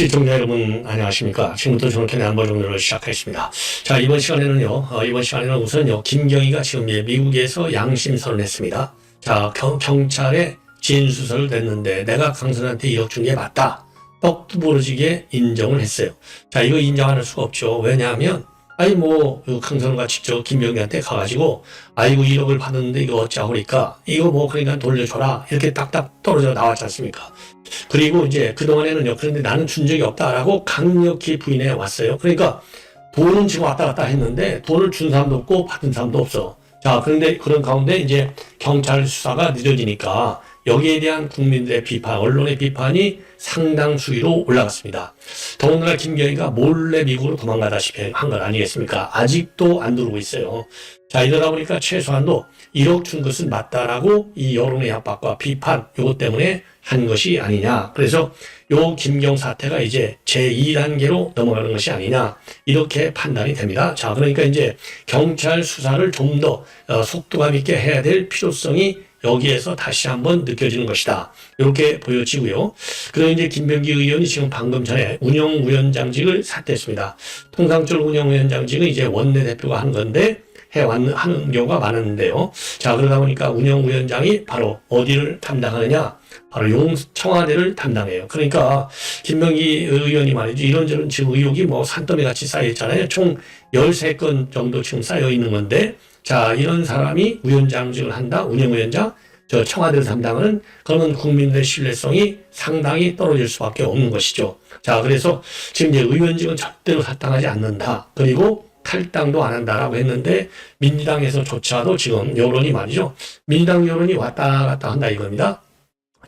시청자 여러분 안녕하십니까. 지금부터 정확히 안보 정도를 시작하겠습니다. 자, 이번 시간에는 우선요 김경희가 지금 미국에서 양심 선언했습니다. 자, 경찰에 진술서를 냈는데 내가 강선한테 1억 준 게 맞다. 떡도 부러지게 인정을 했어요. 자, 이거 인정 안 할 수가 없죠. 왜냐하면 강선우가 직접 김병기한테 가가지고, 아이고, 1억을 받았는데 이거 어쩌고 그러니까, 그러니까 돌려줘라. 이렇게 딱딱 떨어져 나왔지 않습니까? 그리고 이제 그동안에는요, 그런데 나는 준 적이 없다라고 강력히 부인해 왔어요. 그러니까 돈은 지금 왔다 갔다 했는데 돈을 준 사람도 없고 받은 사람도 없어. 자, 그런데 그런 가운데 이제 경찰 수사가 늦어지니까 여기에 대한 국민들의 비판, 언론의 비판이 상당 수위로 올라갔습니다. 더군다나 김경희가 몰래 미국으로 도망가다시피 한 건 아니겠습니까? 아직도 안 들어오고 있어요. 자, 이러다 보니까 최소한도 1억 준 것은 맞다라고 이 여론의 압박과 비판, 요것 때문에 한 것이 아니냐. 그래서 요 김경 사태가 이제 제2단계로 넘어가는 것이 아니냐. 이렇게 판단이 됩니다. 자, 그러니까 이제 경찰 수사를 좀 더 속도감 있게 해야 될 필요성이 여기에서 다시 한번 느껴지는 것이다. 이렇게 보여지고요. 그리고 이제 김병기 의원이 지금 방금 전에 운영위원장직을 사퇴했습니다. 통상적으로 운영위원장직은 이제 원내대표가 하는 건데 하는 경우가 많았는데요. 자, 그러다 보니까 운영위원장이 바로 어디를 담당하느냐? 바로 청와대를 담당해요. 그러니까 김병기 의원이 말이죠. 이런저런 지금 의혹이 산더미 같이 쌓여 있잖아요. 총 13건 정도 지금 쌓여 있는 건데, 자, 이런 사람이 위원장직을 한다, 운영위원장, 청와대를 담당하는, 그러면 국민들의 신뢰성이 상당히 떨어질 수밖에 없는 것이죠. 자, 그래서 지금 이제 의원직은 절대로 사탕하지 않는다. 그리고 탈당도 안 한다라고 했는데, 민주당에서조차도 지금 여론이 말이죠. 민주당 여론이 왔다 갔다 한다 이겁니다.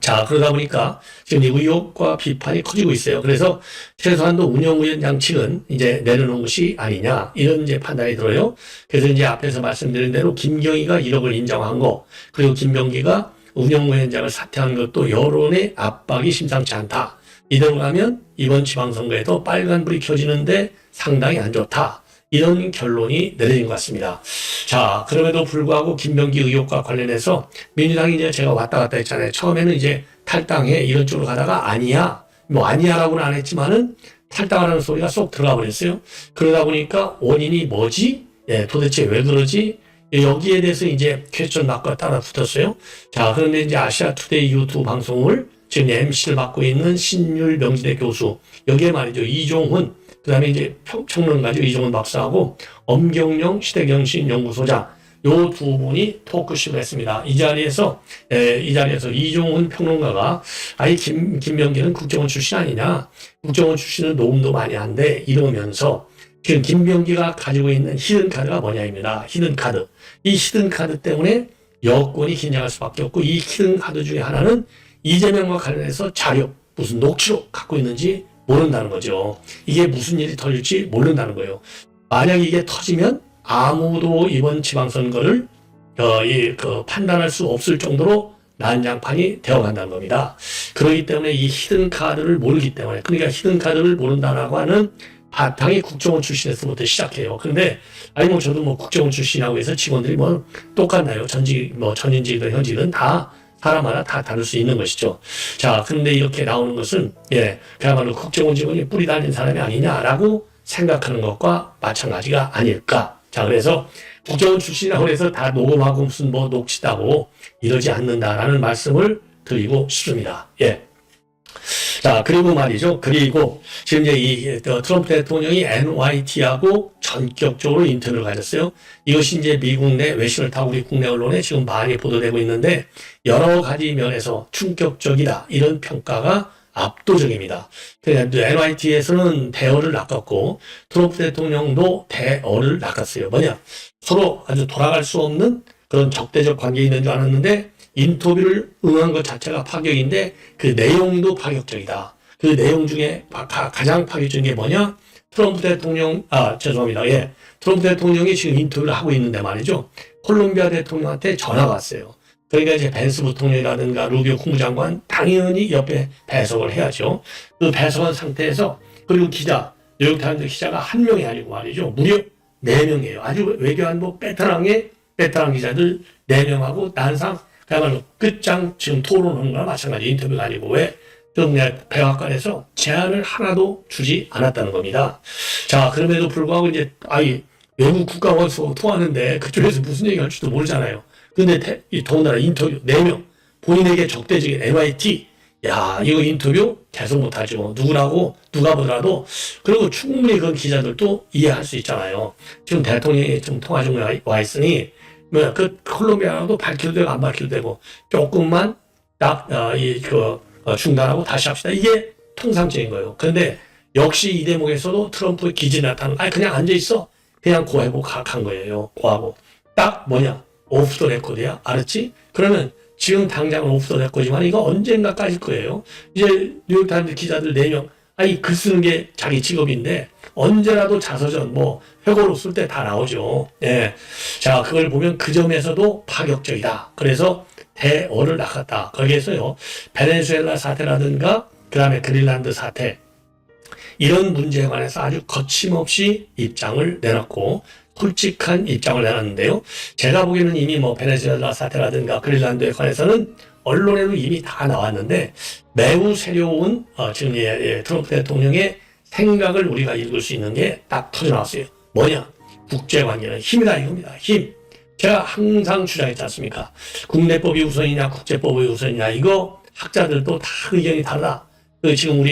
자, 그러다 보니까 지금 이 의혹과 비판이 커지고 있어요. 그래서 최소한도 운영위원장 측은 이제 내려놓은 것이 아니냐, 이런 이제 판단이 들어요. 그래서 이제 앞에서 말씀드린 대로 김경희가 1억을 인정한 거, 그리고 김병기가 운영위원장을 사퇴한 것도 여론의 압박이 심상치 않다. 이대로 가면 이번 지방선거에도 빨간불이 켜지는데 상당히 안 좋다. 이런 결론이 내려진 것 같습니다. 자, 그럼에도 불구하고 김병기 의혹과 관련해서 민주당이 이제 제가 왔다 갔다 했잖아요. 처음에는 이제 탈당해 이런 쪽으로 가다가 아니야라고는 안 했지만은 탈당하라는 소리가 쏙 들어가 버렸어요. 그러다 보니까 원인이 뭐지? 도대체 왜 그러지? 여기에 대해서 이제 퀘스천 마크가 따라 붙었어요. 자, 그런데 이제 아시아 투데이 유튜브 방송을 지금 MC를 맡고 있는 신율 명지대 교수, 여기에 말이죠. 이종훈, 그 다음에 이제 평론가죠. 이종훈 박사하고 엄경영 시대경신 연구소장, 요 두 분이 토크쇼를 했습니다. 이 자리에서 이종훈 평론가가 김병기는 국정원 출신 아니냐. 국정원 출신은 녹음도 많이 한데 이러면서 지금 김병기가 가지고 있는 히든카드가 뭐냐입니다. 히든카드. 이 히든카드 때문에 여권이 긴장할 수밖에 없고, 이 히든카드 중에 하나는 이재명과 관련해서 자료, 무슨 녹취록 갖고 있는지 모른다는 거죠. 이게 무슨 일이 터질지 모른다는 거예요. 만약 이게 터지면 아무도 이번 지방선거를 판단할 수 없을 정도로 난장판이 되어간다는 겁니다. 그렇기 때문에 이 히든카드를 모르기 때문에, 그러니까 히든카드를 모른다라고 하는 바탕이 국정원 출신에서부터 시작해요. 그런데 저도 국정원 출신이라고 해서 직원들이 똑같나요? 전인직이든 현직이든 다 사람마다 다 다를 수 있는 것이죠. 자, 그런데 이렇게 나오는 것은 그야말로 국정원 직원이 뿌리 달린 사람이 아니냐라고 생각하는 것과 마찬가지가 아닐까. 자, 그래서 국정원 출신이라고 해서 다 녹음하고 무슨 녹취다고 이러지 않는다라는 말씀을 드리고 싶습니다. 자, 그리고 말이죠. 그리고 지금 이제 트럼프 대통령이 NYT하고 전격적으로 인터뷰를 가졌어요. 이것이 이제 미국 내 외신을 타고 우리 국내 언론에 지금 많이 보도되고 있는데, 여러 가지 면에서 충격적이다, 이런 평가가 압도적입니다. NYT에서는 대어를 낚았고, 트럼프 대통령도 대어를 낚았어요. 서로 아주 돌아갈 수 없는 그런 적대적 관계에 있는 줄 알았는데, 인터뷰를 응한 것 자체가 파격인데 그 내용도 파격적이다. 그 내용 중에 가장 파격적인 게 뭐냐? 트럼프 대통령이 지금 인터뷰를 하고 있는데 말이죠. 콜롬비아 대통령한테 전화가 왔어요. 그러니까 이제 벤스 부통령이라든가 루비오 국무장관 당연히 옆에 배석을 해야죠. 그 배석한 상태에서, 그리고 뉴욕타임즈 기자가 한 명이 아니고 말이죠. 무려 4명이에요. 아주 외교안보 베테랑 기자들 4명하고 난상 그야말로 끝장 지금 토론하는 거나 마찬가지 인터뷰가 아니고, 왜? 좀 백악관에서 제안을 하나도 주지 않았다는 겁니다. 자, 그럼에도 불구하고 이제 외국 국가원수 통하는데 그쪽에서 무슨 얘기 할지도 모르잖아요. 근데 더군다나 인터뷰 4명, 본인에게 적대적인 MIT, 야, 이거 인터뷰 계속 못하죠. 누구라고, 누가 보더라도. 그리고 충분히 그런 기자들도 이해할 수 있잖아요. 지금 대통령이 지금 통화 중에 와 있으니, 콜롬비아도 밝혀도 되고 안 밝혀도 되고, 조금만 중단하고 다시 합시다. 이게 통상적인 거예요. 그런데 역시 이 대목에서도 트럼프의 기질이 나타나는, 그냥 앉아있어. 그냥 고하고 간 거예요. 고하고. 딱 뭐냐? 오프 더 레코드야. 알았지? 그러면 지금 당장은 오프 더 레코드지만 이거 언젠가까지일 거예요. 이제 뉴욕타임즈 기자들 4명. 글 쓰는 게 자기 직업인데 언제라도 자서전 회고록 쓸 때 다 나오죠. 예. 자, 그걸 보면 그 점에서도 파격적이다. 그래서 대어를 낳았다. 거기에서요. 베네수엘라 사태라든가 그다음에 그린란드 사태 이런 문제에 관해서 아주 거침없이 입장을 내놨고 솔직한 입장을 내놨는데요. 제가 보기에는 이미 베네수엘라 사태라든가 그린란드에 관해서는 언론에도 이미 다 나왔는데 매우 새로운 지금 트럼프 대통령의 생각을 우리가 읽을 수 있는 게 딱 터져나왔어요. 뭐냐? 국제관계는 힘이다 이겁니다. 힘. 제가 항상 주장했지 않습니까? 국내법이 우선이냐 국제법이 우선이냐 이거 학자들도 다 의견이 다르다. 지금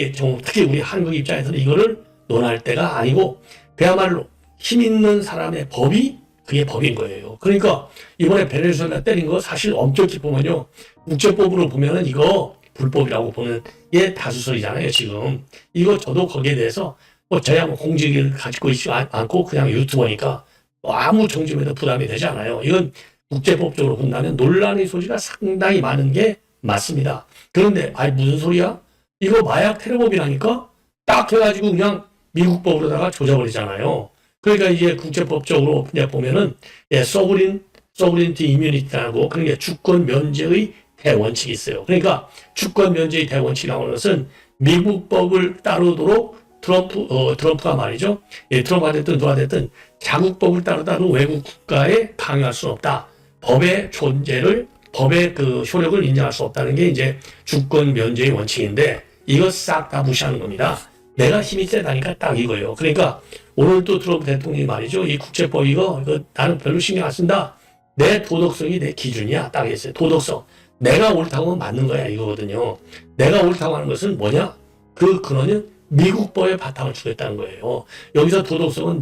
특히 우리 한국 입장에서는 이거를 논할 때가 아니고 그야말로 힘 있는 사람의 법이 그게 법인 거예요. 그러니까 이번에 베네수엘라 때린 거 사실 엄격히 보면요. 국제법으로 보면은 이거 불법이라고 보는 게 다수설이잖아요, 지금. 이거 저도 거기에 대해서 저야 공직을 가지고 있지 않고 그냥 유튜버니까 아무 정점에도 부담이 되지 않아요. 이건 국제법적으로 본다면 논란의 소지가 상당히 많은 게 맞습니다. 그런데 무슨 소리야? 이거 마약 테러법이라니까? 딱 해가지고 그냥 미국 법으로다가 조져버리잖아요. 그러니까 이게 국제법적으로 그냥 보면은 서브린티 이뮤니티라고 그런 게 주권 면제의 대원칙이 있어요. 그러니까 주권 면제의 대원칙이라는 것은 미국 법을 따르도록 트럼프가 말이죠. 트럼프가 됐든 누가 됐든 자국법을 따르다도 외국 국가에 강요할 수는 없다. 법의 존재를 법의 효력을 인정할 수 없다는 게 이제 주권 면제의 원칙인데 이거 싹 다 무시하는 겁니다. 내가 힘이 세다니까 딱 이거예요. 그러니까 오늘 또 트럼프 대통령이 말이죠. 이 국제법 이거 나는 별로 신경 안 쓴다. 내 도덕성이 내 기준이야. 딱 했어요. 도덕성. 내가 옳다고 하면 맞는 거야 이거거든요. 내가 옳다고 하는 것은 뭐냐? 그 근원은 미국 법에 바탕을 주겠다는 거예요. 여기서 도덕성은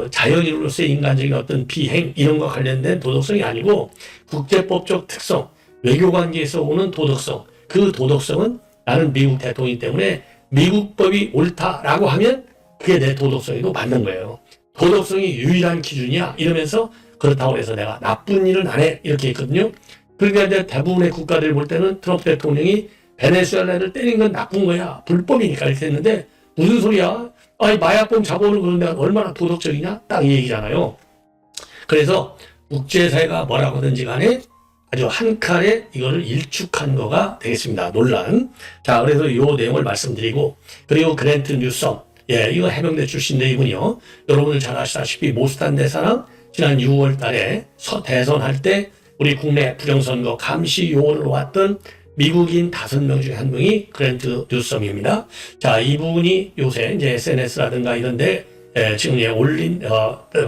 자연인으로서의 인간적인 어떤 비행 이런 거 관련된 도덕성이 아니고 국제법적 특성, 외교관계에서 오는 도덕성. 그 도덕성은 나는 미국 대통령이기 때문에 미국 법이 옳다라고 하면 그게 내 도덕성에도 맞는 거예요. 도덕성이 유일한 기준이야 이러면서 그렇다고 해서 내가 나쁜 일은 안 해 이렇게 했거든요. 그러니까 이제 대부분의 국가들 볼 때는 트럼프 대통령이 베네수엘라를 때린 건 나쁜 거야. 불법이니까 이렇게 했는데 무슨 소리야? 마약범 잡아오는 그런 데가 얼마나 도덕적이냐? 딱 이 얘기잖아요. 그래서 국제사회가 뭐라고 하든지 간에 아주 한 칼에 이거를 일축한 거가 되겠습니다. 논란. 자, 그래서 요 내용을 말씀드리고 그리고 그랜트 뉴섬. 이거 해병대 출신인데 이분이요. 여러분들 잘 아시다시피 모스탄 대사랑 지난 6월 달에 대선할 때 우리 국내 부정선거 감시 요원을 왔던 미국인 5명 중에 1명이 그랜트 뉴섬입니다. 자, 이분이 요새 이제 SNS라든가 이런데 지금 올린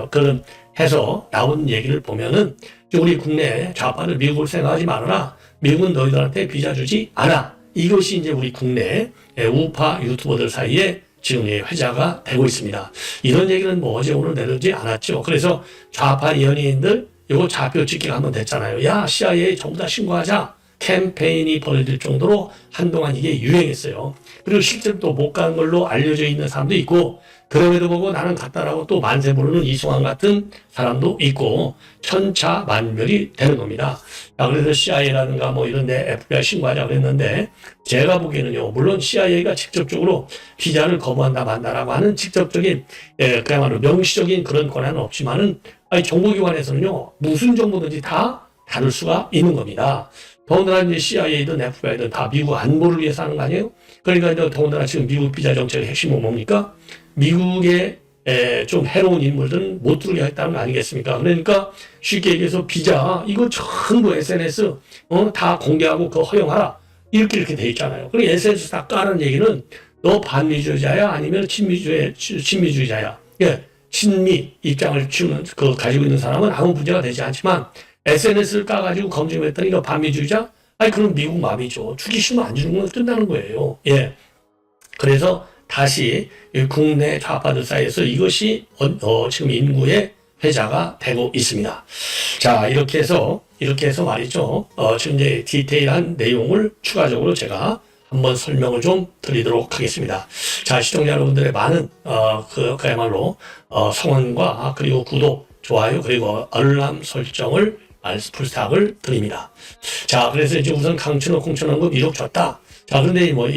그런 해서 나온 얘기를 보면은 우리 국내 좌파를 미국을 생각하지 말아라. 미국은 너희들한테 비자 주지 않아. 이것이 이제 우리 국내 우파 유튜버들 사이에 지금 회자가 되고 있습니다. 이런 얘기는 어제 오늘 내려오지 않았죠. 그래서 좌파 연예인들 이거 좌표 찍기가 한번 됐잖아요. 야, CIA 전부 다 신고하자. 캠페인이 벌어질 정도로 한동안 이게 유행했어요. 그리고 실제로 또 못 가는 걸로 알려져 있는 사람도 있고 그럼에도 보고 나는 갔다라고 또 만세 부르는 이승환 같은 사람도 있고 천차만별이 되는 겁니다. 그래서 CIA라든가 이런 데 FBI 신고하자고 그랬는데 제가 보기에는요. 물론 CIA가 직접적으로 비자를 거부한다 만다라고 하는 직접적인 그야말로 명시적인 그런 권한은 없지만은 정보기관에서는요. 무슨 정보든지 다 다룰 수가 있는 겁니다. 더군다나 이제 CIA든 FBI든 다 미국 안보를 위해서 하는 거 아니에요? 그러니까 이제 더군다나 지금 미국 비자 정책의 핵심은 뭡니까? 미국의 좀 해로운 인물들은 못 들어오게 했다는 거 아니겠습니까? 그러니까 쉽게 얘기해서 비자 이거 전부 SNS 다 공개하고 그거 허용하라. 이렇게 돼 있잖아요. 그리고 SNS 다 까는 얘기는 너 반미주의자야 아니면 친미주의자야. 예, 친미 입장을 가지고 있는 사람은 아무 문제가 되지 않지만 SNS를 까가지고 검증했더니 너 반미주의자? 아니 그럼 미국 마비죠. 죽이시면 안 주는 건 끝나는 거예요. 예. 그래서 다시 국내 좌파들 사이에서 이것이 지금 인구의 회자가 되고 있습니다. 자, 이렇게 해서 말이죠. 지금 이제 디테일한 내용을 추가적으로 제가 한번 설명을 좀 드리도록 하겠습니다. 자, 시청자 여러분들의 많은, 그야말로, 성원과 그리고 구독, 좋아요, 그리고 알람 설정을 부탁을 드립니다. 자, 그래서 이제 우선 강춘호, 공천원금 1억 줬다. 자, 그런데 뭐,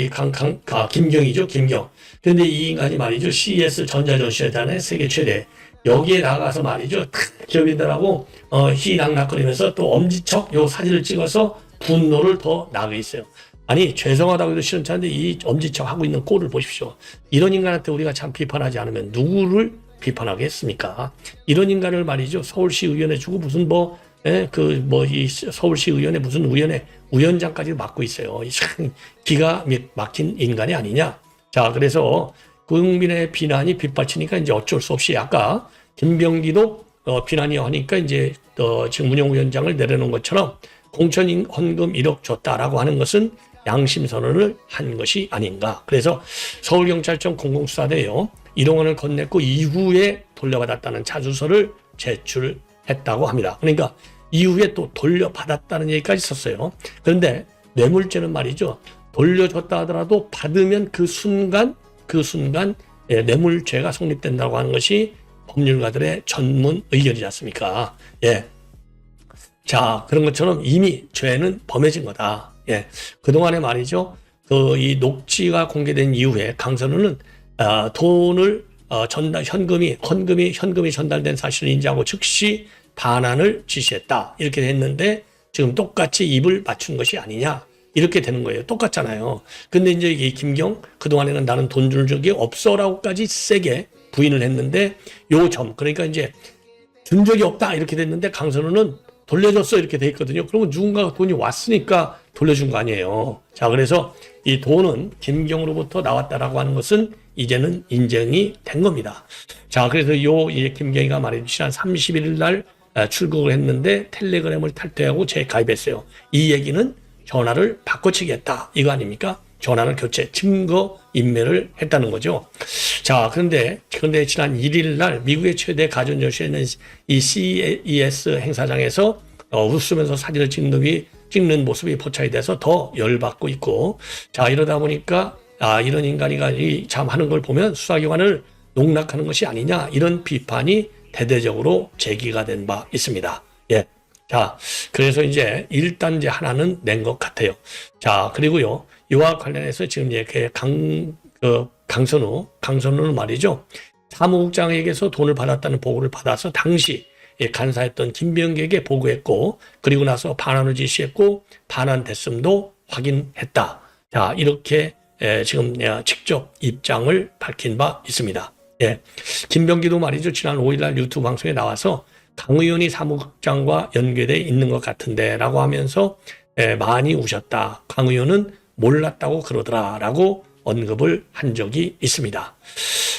김경이죠, 김경. 그런데 이 인간이 말이죠, CES 전자전시회단의 세계 최대. 여기에 나가서 말이죠, 기업인들하고, 희낙낙거리면서 또 엄지척 요 사진을 찍어서 분노를 더 나게 있어요. 아니, 죄송하다고 해도 시원찮은데 이 엄지척 하고 있는 꼴을 보십시오. 이런 인간한테 우리가 참 비판하지 않으면 누구를 비판하겠습니까? 이런 인간을 말이죠, 서울시 의원에 주고 무슨 이 서울시 의원의 무슨 위원장까지 맡고 있어요. 참 기가 막힌 인간이 아니냐. 자, 그래서 국민의 비난이 빗발치니까 이제 어쩔 수 없이 아까 김병기도 비난이 하니까 이제 지금 운영위원장을 내려놓은 것처럼 공천 헌금 1억 줬다라고 하는 것은 양심 선언을 한 것이 아닌가. 그래서 서울경찰청 공공수사대요 1억 원을 건넸고 이후에 돌려받았다는 자주서를 제출했다고 합니다. 그러니까 이후에 또 돌려받았다는 얘기까지 썼어요. 그런데 뇌물죄는 말이죠. 돌려줬다 하더라도 받으면 그 순간 뇌물죄가 성립된다고 하는 것이 법률가들의 전문 의견이지 않습니까? 예. 자, 그런 것처럼 이미 죄는 범해진 거다. 예. 그동안에 말이죠. 이 녹취가 공개된 이후에 강선우는 돈을 현금이 전달된 사실을 인지하고 즉시 반환을 지시했다. 이렇게 했는데 지금 똑같이 입을 맞춘 것이 아니냐. 이렇게 되는 거예요. 똑같잖아요. 근데 이제 이 김경, 그동안에는 나는 돈 줄 적이 없어라고까지 세게 부인을 했는데 그러니까 이제 준 적이 없다. 이렇게 됐는데 강선우는 돌려줬어. 이렇게 돼 있거든요. 그러면 누군가가 돈이 왔으니까 돌려준 거 아니에요. 자, 그래서 이 돈은 김경으로부터 나왔다라고 하는 것은 이제는 인정이 된 겁니다. 자, 그래서 이 김경이가 말이죠. 지난 31일 날 출국을 했는데 텔레그램을 탈퇴하고 재가입했어요. 이 얘기는 전화를 바꿔치기했다. 이거 아닙니까? 전화를 증거 인멸을 했다는 거죠. 자, 그런데 지난 1일 날 미국의 최대 가전전시회는 이 CES 행사장에서 웃으면서 사진을 찍는 모습이 포착이 돼서 더 열받고 있고, 자, 이러다 보니까 이런 인간이 참 하는 걸 보면 수사기관을 농락하는 것이 아니냐, 이런 비판이 대대적으로 제기가 된 바 있습니다. 예. 자, 그래서 이제 일단 이제 하나는 낸 것 같아요. 자, 그리고요, 이와 관련해서 지금 이제 강선우는 말이죠. 사무국장에게서 돈을 받았다는 보고를 받아서 당시 간사했던 김병기에게 보고했고, 그리고 나서 반환을 지시했고, 반환됐음도 확인했다. 자, 이렇게 지금 직접 입장을 밝힌 바 있습니다. 예. 김병기도 말이죠. 지난 5일날 유튜브 방송에 나와서 강 의원이 사무국장과 연계되어 있는 것 같은데 라고 하면서 많이 우셨다. 강 의원은 몰랐다고 그러더라 라고 언급을 한 적이 있습니다.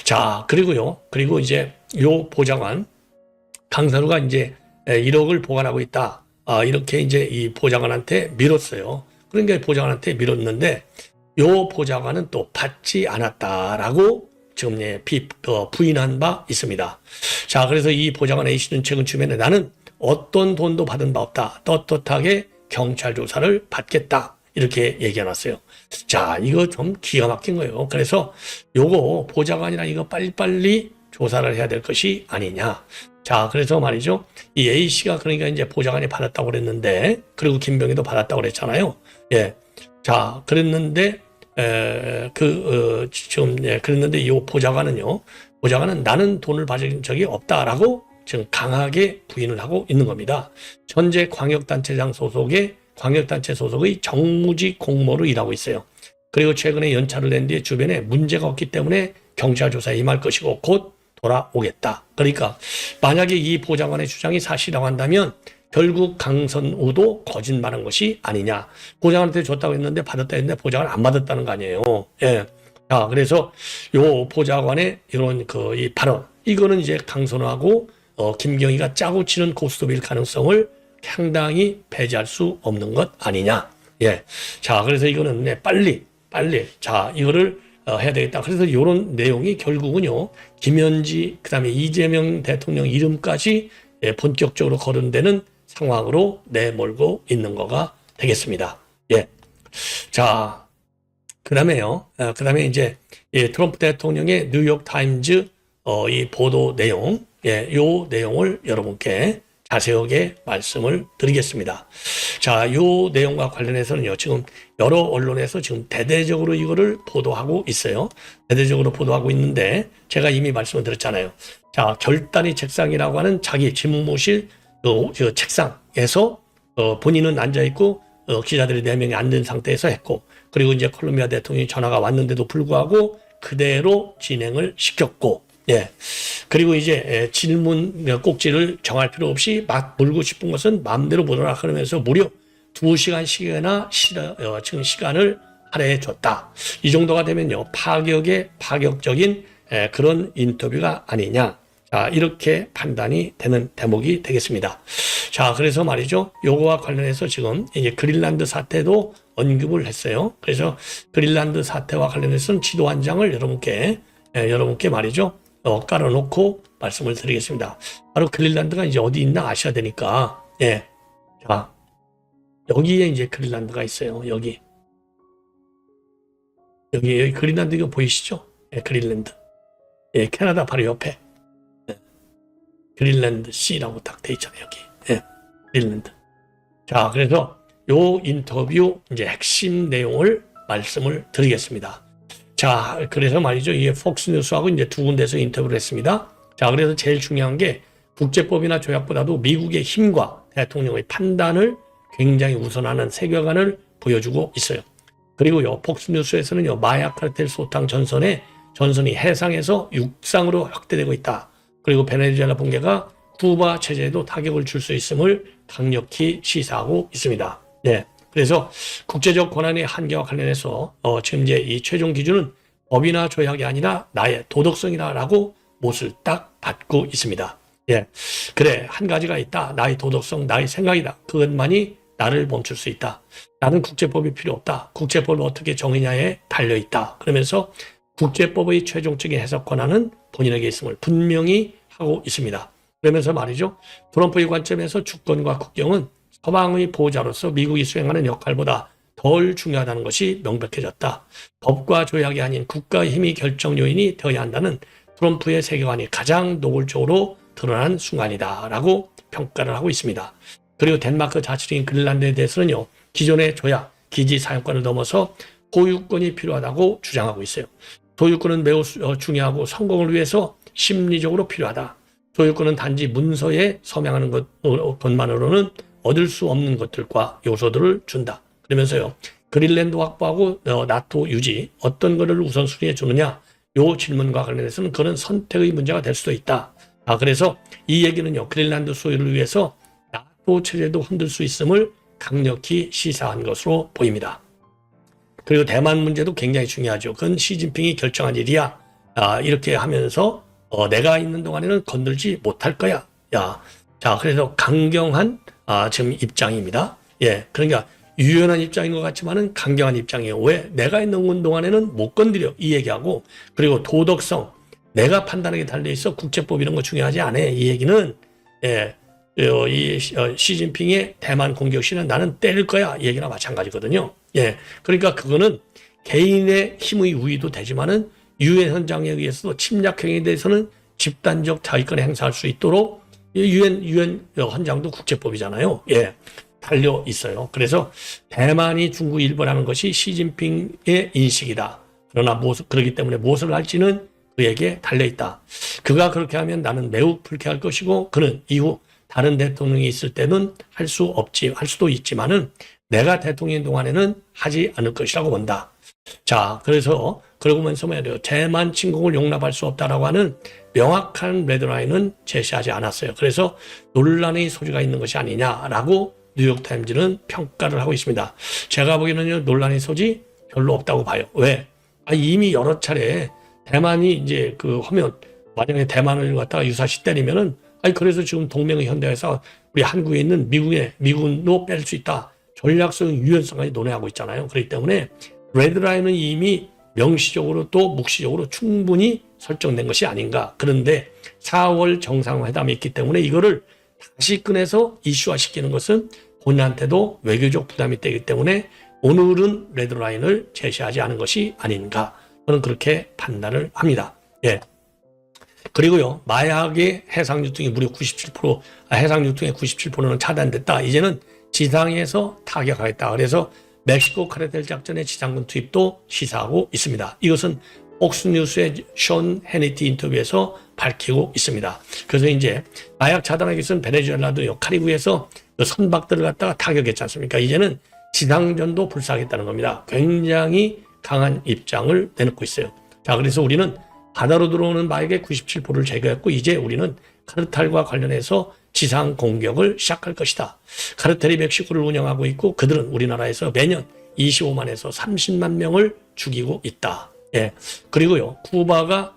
자, 그리고 이제 요 보좌관, 강선우가 이제 1억을 보관하고 있다. 이렇게 이제 이 보좌관한테 밀었어요. 그러니까 보좌관한테 밀었는데 요 보좌관은 또 받지 않았다라고 지금 부인한 바 있습니다. 자, 그래서 이 보좌관 A씨는 최근 쯤에는 나는 어떤 돈도 받은 바 없다. 떳떳하게 경찰 조사를 받겠다. 이렇게 얘기해놨어요. 자, 이거 좀 기가 막힌 거예요. 그래서 요거 보좌관이랑 이거 빨리빨리 조사를 해야 될 것이 아니냐. 자, 그래서 말이죠. 이 A씨가 그러니까 이제 보좌관이 받았다고 그랬는데, 그리고 김병희도 받았다고 그랬잖아요. 예. 자, 그랬는데, 그랬는데 이 보좌관은 나는 돈을 받은 적이 없다라고 지금 강하게 부인을 하고 있는 겁니다. 현재 광역단체 소속의 정무직 공무원으로 일하고 있어요. 그리고 최근에 연차를 낸 뒤에 주변에 문제가 없기 때문에 경찰 조사에 임할 것이고 곧 돌아오겠다. 그러니까 만약에 이 보좌관의 주장이 사실이라고 한다면 결국 강선우도 거짓말한 것이 아니냐. 보좌관한테 줬다고 했는데 받았다 했는데 보좌관 안 받았다는 거 아니에요. 예. 자, 그래서 요 보좌관의 이런 이 발언, 이거는 이제 강선우하고 김경희가 짜고 치는 고스톱일 가능성을 상당히 배제할 수 없는 것 아니냐. 예. 자, 그래서 이거는 빨리 자, 이거를 해야 되겠다. 그래서 이런 내용이 결국은요, 김현지, 그 다음에 이재명 대통령 이름까지 본격적으로 거론되는 상황으로 내몰고 있는 거가 되겠습니다. 예. 자, 그 다음에요. 그 다음에 이제, 트럼프 대통령의 뉴욕 타임즈, 이 보도 내용, 요 내용을 여러분께 자세하게 말씀을 드리겠습니다. 자, 요 내용과 관련해서는요, 지금 여러 언론에서 지금 대대적으로 이거를 보도하고 있어요. 대대적으로 보도하고 있는데, 제가 이미 말씀을 드렸잖아요. 자, 결단이 책상이라고 하는 자기 집무실 책상에서 본인은 앉아있고, 기자들이 4명이 앉은 상태에서 했고, 그리고 이제 콜롬비아 대통령이 전화가 왔는데도 불구하고 그대로 진행을 시켰고, 예. 그리고 이제 질문 꼭지를 정할 필요 없이 막 물고 싶은 것은 마음대로 물어라 그러면서 무려 2시간씩이나 지금 시간을 할애해 줬다. 이 정도가 되면요, 파격적인 그런 인터뷰가 아니냐. 자, 이렇게 판단이 되는 대목이 되겠습니다. 자, 그래서 말이죠. 요거와 관련해서 지금 이제 그린란드 사태도 언급을 했어요. 그래서 그린란드 사태와 관련해서는 지도 한 장을 여러분께 말이죠. 깔아놓고 말씀을 드리겠습니다. 바로 그린란드가 이제 어디 있나 아셔야 되니까, 예. 자, 여기에 이제 그린란드가 있어요. 여기 그린란드 이거 보이시죠? 예, 그린란드. 예, 캐나다 바로 옆에. 예. 그린란드 C라고 딱 돼 있잖아요, 여기. 예, 그린란드. 자, 그래서 요 인터뷰 이제 핵심 내용을 말씀을 드리겠습니다. 자, 그래서 말이죠. 이게 폭스뉴스하고 이제 두 군데서 인터뷰를 했습니다. 자, 그래서 제일 중요한 게 국제법이나 조약보다도 미국의 힘과 대통령의 판단을 굉장히 우선하는 세계관을 보여주고 있어요. 그리고요, 폭스뉴스에서는요, 마약 카르텔 소탕 전선이 해상에서 육상으로 확대되고 있다. 그리고 베네수엘라 붕괴가 쿠바 체제에도 타격을 줄 수 있음을 강력히 시사하고 있습니다. 네. 그래서 국제적 권한의 한계와 관련해서 지금 이제 이 최종 기준은 법이나 조약이 아니라 나의 도덕성이라고 못을 딱 받고 있습니다. 예, 그래, 한 가지가 있다. 나의 도덕성, 나의 생각이다. 그것만이 나를 멈출 수 있다. 나는 국제법이 필요 없다. 국제법을 어떻게 정의냐에 달려 있다. 그러면서 국제법의 최종적인 해석 권한은 본인에게 있음을 분명히 하고 있습니다. 그러면서 말이죠. 트럼프의 관점에서 주권과 국경은 서방의 보호자로서 미국이 수행하는 역할보다 덜 중요하다는 것이 명백해졌다. 법과 조약이 아닌 국가의 힘이 결정 요인이 되어야 한다는 트럼프의 세계관이 가장 노골적으로 드러난 순간이다 라고 평가를 하고 있습니다. 그리고 덴마크 자치령인 그린란드에 대해서는요, 기존의 조약, 기지 사용권을 넘어서 소유권이 필요하다고 주장하고 있어요. 소유권은 매우 중요하고 성공을 위해서 심리적으로 필요하다. 소유권은 단지 문서에 서명하는 것만으로는 얻을 수 없는 것들과 요소들을 준다. 그러면서요, 그린란드 확보하고 나토 유지 어떤 것을 우선순위에 주느냐, 요 질문과 관련해서는 그런 선택의 문제가 될 수도 있다. 그래서 이 얘기는요, 그린란드 소유를 위해서 나토 체제도 흔들 수 있음을 강력히 시사한 것으로 보입니다. 그리고 대만 문제도 굉장히 중요하죠. 그건 시진핑이 결정한 일이야. 이렇게 하면서 내가 있는 동안에는 건들지 못할 거야. 자, 그래서 강경한 지금 입장입니다. 예, 그러니까 유연한 입장인 것 같지만은 강경한 입장이에요. 왜? 내가 있는 동안에는 못 건드려. 이 얘기하고, 그리고 도덕성, 내가 판단하게 달려있어. 국제법 이런 거 중요하지 않아. 이 얘기는, 예, 시진핑의 대만 공격 시는 나는 때릴 거야. 이 얘기랑 마찬가지거든요. 예, 그러니까 그거는 개인의 힘의 우위도 되지만은 유엔 헌장에 의해서도 침략 행위에 대해서는 집단적 자위권을 행사할 수 있도록 유엔 헌장도 국제법이잖아요. 예, 달려 있어요. 그래서 대만이 중국 일본하는 것이 시진핑의 인식이다. 그러나 그렇기 때문에 무엇을 할지는 그에게 달려 있다. 그가 그렇게 하면 나는 매우 불쾌할 것이고, 그는 이후 다른 대통령이 있을 때는 할 수도 있지만은 내가 대통령인 동안에는 하지 않을 것이라고 본다. 자, 그래서 그러면서 말이에요. 대만 침공을 용납할 수 없다라고 하는 명확한 레드라인은 제시하지 않았어요. 그래서 논란의 소지가 있는 것이 아니냐라고 뉴욕타임즈는 평가를 하고 있습니다. 제가 보기에는요, 논란의 소지 별로 없다고 봐요. 왜? 이미 여러 차례 대만이 이제 하면, 만약에 대만을 갖다가 유사시 때리면은, 그래서 지금 동맹의 현대에서 우리 한국에 있는 미군도 뺄 수 있다. 전략성 유연성까지 논의하고 있잖아요. 그렇기 때문에 레드라인은 이미 명시적으로 또 묵시적으로 충분히 설정된 것이 아닌가. 그런데 4월 정상회담이 있기 때문에 이거를 다시 꺼내서 이슈화시키는 것은 본인한테도 외교적 부담이 되기 때문에 오늘은 레드라인을 제시하지 않은 것이 아닌가. 저는 그렇게 판단을 합니다. 예. 그리고요, 마약의 해상 유통이 무려 97%, 해상 유통의 97%는 차단됐다. 이제는 지상에서 타격하겠다. 그래서 멕시코 카르텔 작전의 지상군 투입도 시사하고 있습니다. 이것은 폭스뉴스의 션 해니티 인터뷰에서 밝히고 있습니다. 그래서 이제 마약 차단하기 위해서는 베네수엘라도 카리브해에서 선박들을 갖다가 타격했지 않습니까? 이제는 지상전도 불사하겠다는 겁니다. 굉장히 강한 입장을 내놓고 있어요. 자, 그래서 우리는 바다로 들어오는 마약의 97%를 제거했고 이제 우리는 카르텔과 관련해서 지상 공격을 시작할 것이다. 카르텔이 멕시코를 운영하고 있고 그들은 우리나라에서 매년 25만에서 30만 명을 죽이고 있다. 예. 그리고요, 쿠바가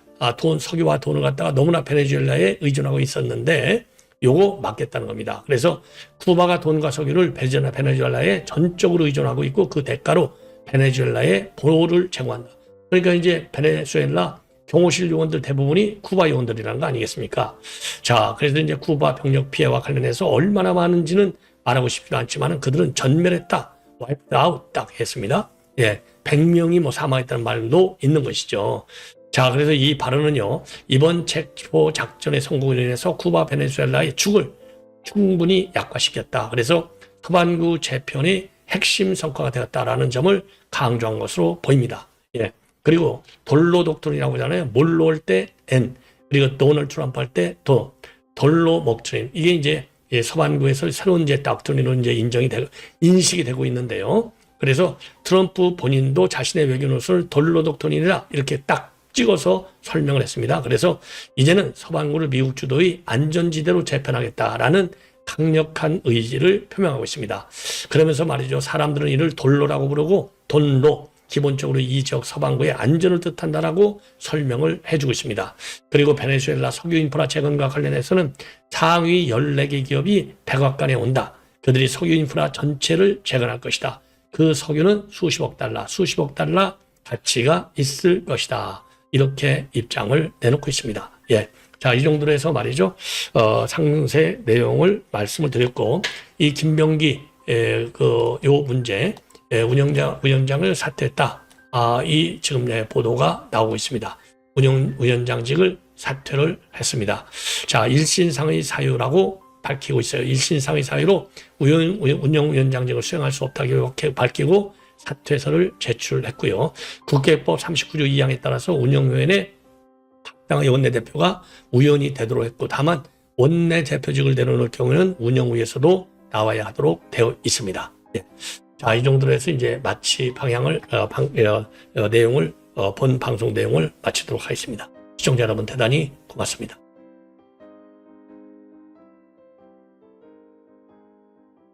석유와 돈을 갖다가 너무나 베네수엘라에 의존하고 있었는데 요거 막겠다는 겁니다. 그래서 쿠바가 돈과 석유를 베네수엘라에 전적으로 의존하고 있고 그 대가로 베네수엘라에 보호를 제공한다. 그러니까 이제 베네수엘라 경호실 요원들 대부분이 쿠바 요원들이라는 거 아니겠습니까? 자, 그래서 이제 쿠바 병력 피해와 관련해서 얼마나 많은지는 말하고 싶지도 않지만 그들은 전멸했다. wiped out 딱 했습니다. 예. 100명이 사망했다는 말도 있는 것이죠. 자, 그래서 이 발언은요, 이번 체포 작전의 성공으로 인해서 쿠바 베네수엘라의 죽을 충분히 약화시켰다. 그래서 서반구 재편의 핵심 성과가 되었다라는 점을 강조한 것으로 보입니다. 예. 그리고 돌로 독트린이라고 하잖아요. 몰로 올 때 N, 그리고 도널드 트럼프 할 때 돌로 목트린. 이게 이제 서반구에서 새로운 이제 독트린으로 이제 인식이 되고 있는데요. 그래서 트럼프 본인도 자신의 외교 노선을 돌로 독트린이라 이렇게 딱 찍어서 설명을 했습니다. 그래서 이제는 서반구를 미국 주도의 안전지대로 재편하겠다라는 강력한 의지를 표명하고 있습니다. 그러면서 말이죠. 사람들은 이를 돌로라고 부르고 돈로, 기본적으로 이 지역 서반구의 안전을 뜻한다라고 설명을 해주고 있습니다. 그리고 베네수엘라 석유 인프라 재건과 관련해서는 상위 14개 기업이 백악관에 온다. 그들이 석유 인프라 전체를 재건할 것이다. 그 석유는 수십억 달러 가치가 있을 것이다. 이렇게 입장을 내놓고 있습니다. 예. 자, 이 정도로 해서 말이죠. 상세 내용을 말씀을 드렸고, 이 김병기, 요 문제, 위원장을 사퇴했다. 이 지금 보도가 나오고 있습니다. 위원장직을 사퇴를 했습니다. 자, 일신상의 사유라고 밝히고 있어요. 일신상의 사유로 운영위원장직을 수행할 수 없다고 이렇게 밝히고 사퇴서를 제출했고요. 국회법 39조 2항에 따라서 운영위원회 합당의 원내대표가 위원이 되도록 했고, 다만 원내대표직을 내려놓을 경우에는 운영위에서도 나와야 하도록 되어 있습니다. 예. 자, 이 정도로 해서 이제 마치 내용을 본 방송 내용을 마치도록 하겠습니다. 시청자 여러분 대단히 고맙습니다.